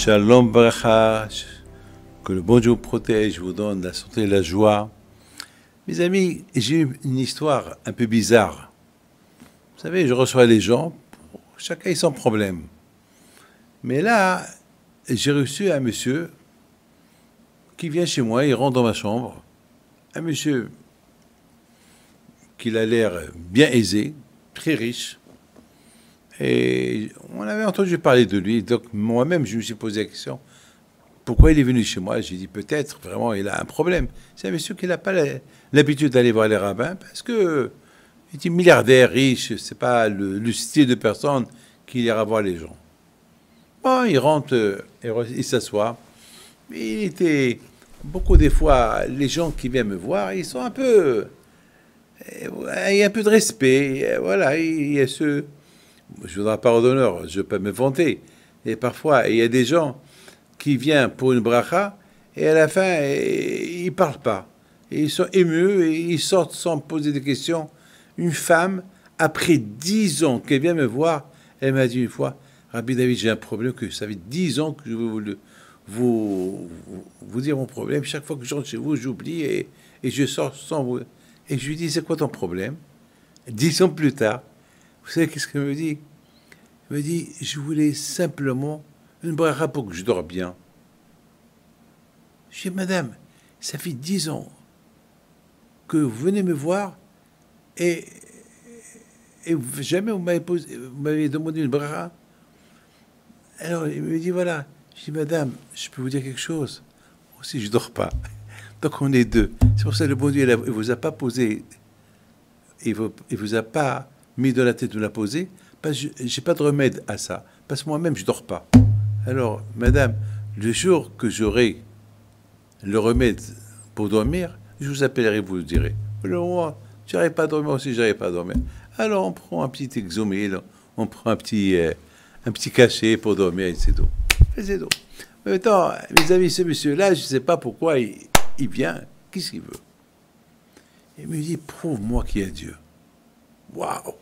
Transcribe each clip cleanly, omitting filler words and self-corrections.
Shalom Bracha, que le bon Dieu vous protège, vous donne la santé et la joie. Mes amis, j'ai eu une histoire un peu bizarre. Vous savez, je reçois les gens, chacun son problème. Mais là, j'ai reçu un monsieur qui vient chez moi, il rentre dans ma chambre. Un monsieur qui a l'air bien aisé, très riche. Et on avait entendu parler de lui. Donc moi-même, je me suis posé la question, pourquoi il est venu chez moi? J'ai dit, peut-être, vraiment, il a un problème. C'est un monsieur qui n'a pas l'habitude d'aller voir les rabbins, parce que il est milliardaire, riche, c'est pas le style de personne qui ira voir les gens. Bon, il rentre, il s'assoit. Il était, beaucoup des fois, les gens qui viennent me voir, ils sont un peu, il y a un peu de respect, voilà, il y a ce... Je ne voudrais pas d'honneur, je ne peux pas me vanter. Et parfois, il y a des gens qui viennent pour une bracha, et à la fin, ils ne parlent pas. Et ils sont émus, et ils sortent sans poser de questions. Une femme, après 10 ans qu'elle vient me voir, elle m'a dit une fois, Rabbi David, j'ai un problème, que ça fait 10 ans que je veux vous dire mon problème. Chaque fois que je rentre chez vous, j'oublie, et je sors sans vous. Et je lui dis, c'est quoi ton problème? 10 ans plus tard, vous savez qu'est-ce qu'elle me dit? Elle me dit, je voulais simplement une bracha pour que je dors bien. Je dis, madame, ça fait 10 ans que vous venez me voir et jamais vous m'avez demandé une bracha. Alors, il me dit, voilà. Je dis, madame, je peux vous dire quelque chose? Moi aussi, je ne dors pas. Donc, on est deux. C'est pour ça que le bon Dieu, il ne vous a pas posé, il vous a pas mis dans la tête de la poser, parce que je n'ai pas de remède à ça, parce que moi-même, je ne dors pas. Alors, madame, le jour que j'aurai le remède pour dormir, je vous appellerai, vous le direz. Alors, moi, je n'arrive pas à dormir aussi, je n'arrive pas à dormir. Alors, on prend un petit exomil, on prend un petit cachet pour dormir, et c'est tout. Et c'est tout. Maintenant, mes amis, ce monsieur-là, je ne sais pas pourquoi il vient, qu'est-ce qu'il veut? Il me dit, prouve-moi qu'il y a Dieu. Waouh!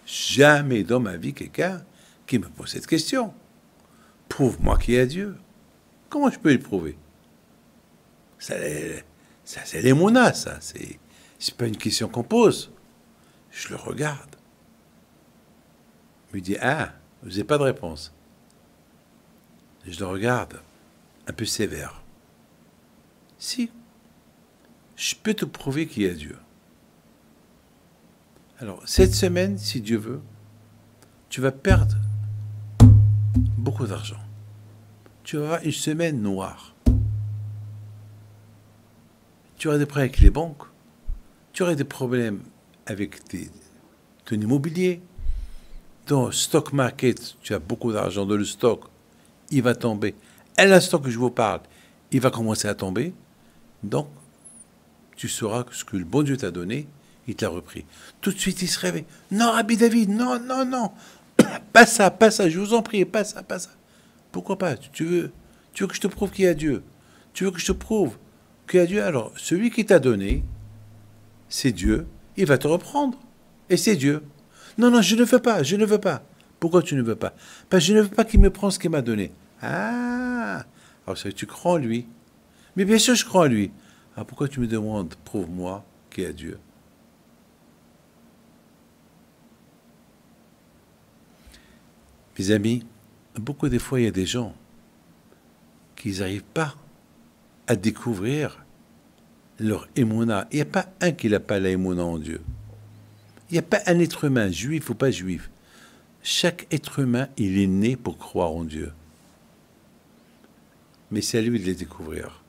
Jamais dans ma vie quelqu'un qui me pose cette question. Prouve-moi qu'il y a Dieu. Comment je peux le prouver? Ça c'est l'émouna, ça. C'est pas une question qu'on pose. Je le regarde. Il me dit, ah, vous n'avez pas de réponse. Je le regarde, un peu sévère. Si, je peux te prouver qu'il y a Dieu. Alors, cette semaine, si Dieu veut, tu vas perdre beaucoup d'argent. Tu vas avoir une semaine noire. Tu auras des problèmes avec les banques. Tu auras des problèmes avec ton immobilier. Dans le stock market, tu as beaucoup d'argent dans le stock. Il va tomber. À l'instant que je vous parle, il va commencer à tomber. Donc, tu sauras que ce que le bon Dieu t'a donné, il te l'a repris. Tout de suite, il se réveille. Non, Rabbi David, non, non, non. Pas ça, je vous en prie, pas ça, pas ça. Pourquoi pas? Tu veux que je te prouve qu'il y a Dieu? Tu veux que je te prouve qu'il y a Dieu? Alors, celui qui t'a donné, c'est Dieu. Il va te reprendre. Et c'est Dieu. Non, non, je ne veux pas, je ne veux pas. Pourquoi tu ne veux pas? Parce que je ne veux pas qu'il me prenne ce qu'il m'a donné. Ah, alors ça, tu crois en lui. Mais bien sûr, je crois en lui. Alors pourquoi tu me demandes, prouve-moi qu'il y a Dieu? Mes amis, beaucoup de fois, il y a des gens qui n'arrivent pas à découvrir leur émouna. Il n'y a pas un qui n'a pas la émouna en Dieu. Il n'y a pas un être humain, juif ou pas juif. Chaque être humain, il est né pour croire en Dieu. Mais c'est à lui de les découvrir.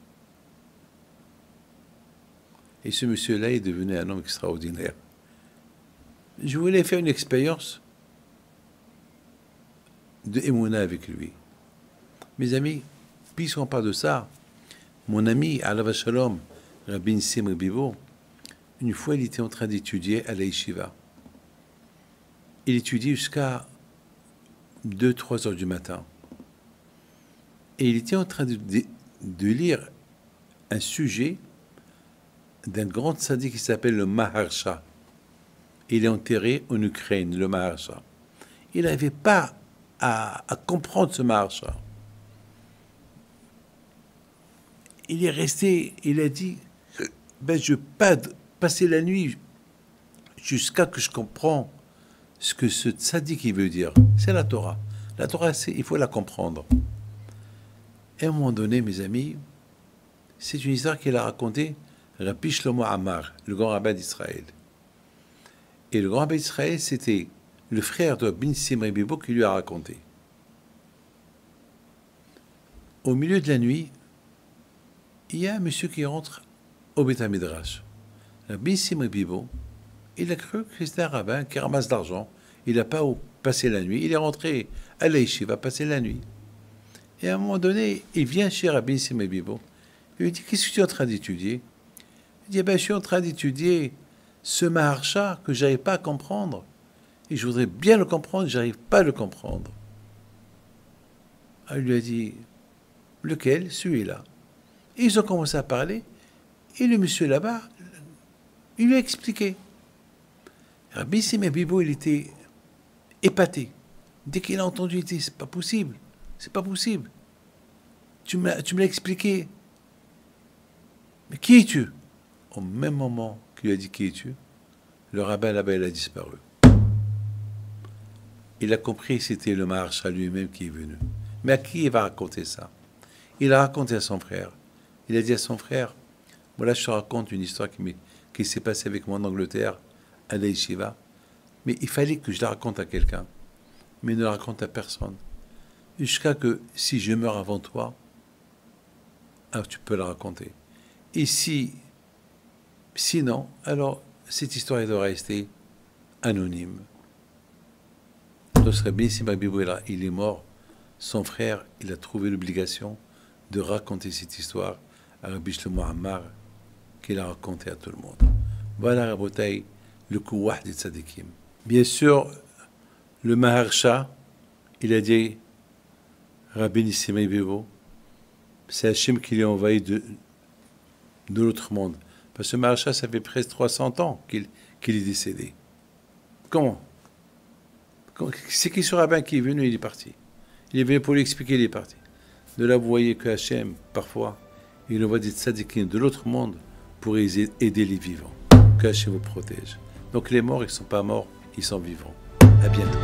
Et ce monsieur-là est devenu un homme extraordinaire. Je voulais faire une expérience de émouna avec lui. Mes amis, puisqu'on parle de ça, mon ami, Alav Shalom, Rabbi Nissim Bibo, une fois, il était en train d'étudier à la yeshiva. Il étudiait jusqu'à 2-3 heures du matin. Et il était en train de lire un sujet d'un grand tzaddik qui s'appelle le Maharsha. Il est enterré en Ukraine, le Maharsha. Il n'arrivait pas à comprendre ce Maharsha. il est resté, il a dit, ben, je vais passer la nuit jusqu'à que je comprends ce que ce tzaddik il veut dire. C'est la Torah. La Torah, il faut la comprendre. Et à un moment donné, mes amis, c'est une histoire qu'il a racontée Rabbi Shlomo Amar, le grand rabbin d'Israël. Et le grand rabbin d'Israël, c'était le frère de Rabbi Nissim Bibo qui lui a raconté. Au milieu de la nuit, il y a un monsieur qui rentre au Beth Midrash. Rabbi Nissim Bibo, il a cru que c'était un rabbin qui ramasse de l'argent. Il n'a pas passé la nuit. Il est rentré à l'Aïchiva passer la nuit. Et à un moment donné, il vient chez Rabbi Nissim Bibo. Il lui dit, qu'est-ce que tu es en train d'étudier? Il dit, ben, je suis en train d'étudier ce Maharsha que je n'arrive pas à comprendre. Et je voudrais bien le comprendre, je n'arrive pas à le comprendre. Alors, il lui a dit, lequel? Celui-là. Et ils ont commencé à parler. Et le monsieur là-bas, il lui a expliqué. Rabbi Nissim Bibo, il était épaté. Dès qu'il a entendu, il dit, c'est pas possible. C'est pas possible. Tu me l'as expliqué. Mais qui es-tu? Au même moment qu'il a dit qui es-tu, le rabbin là-bas, il a disparu. Il a compris que c'était le Maharsha lui-même qui est venu. Mais à qui il va raconter ça? Il a raconté à son frère. Il a dit à son frère, voilà, je te raconte une histoire qui s'est passée avec moi en Angleterre, à l'Aïchiva. Mais il fallait que je la raconte à quelqu'un. Mais ne la raconte à personne. Jusqu'à que, si je meurs avant toi, alors tu peux la raconter. Et sinon, alors, cette histoire doit rester anonyme. Donc, Rabbi Nissim Bibo, il est mort. Son frère, il a trouvé l'obligation de raconter cette histoire à Rabbi Shlomo Amar, qu'il a raconté à tout le monde. Voilà, Rabotai, le kouah des tzadikim. Bien sûr, le Maharsha, il a dit, Rabbi Nissim Bibo, c'est Hachem qui l'a envahi de l'autre monde. Parce que Maharsha, ça fait presque 300 ans qu'il est décédé. Comment? C'est qui ce rabbin qui est venu, il est parti. Il est venu pour lui expliquer, il est parti. De là, vous voyez que Hachem, parfois, il envoie des tzadikim de l'autre monde pour aider les vivants. Que Hachem vous protège. Donc les morts, ils ne sont pas morts, ils sont vivants. À bientôt.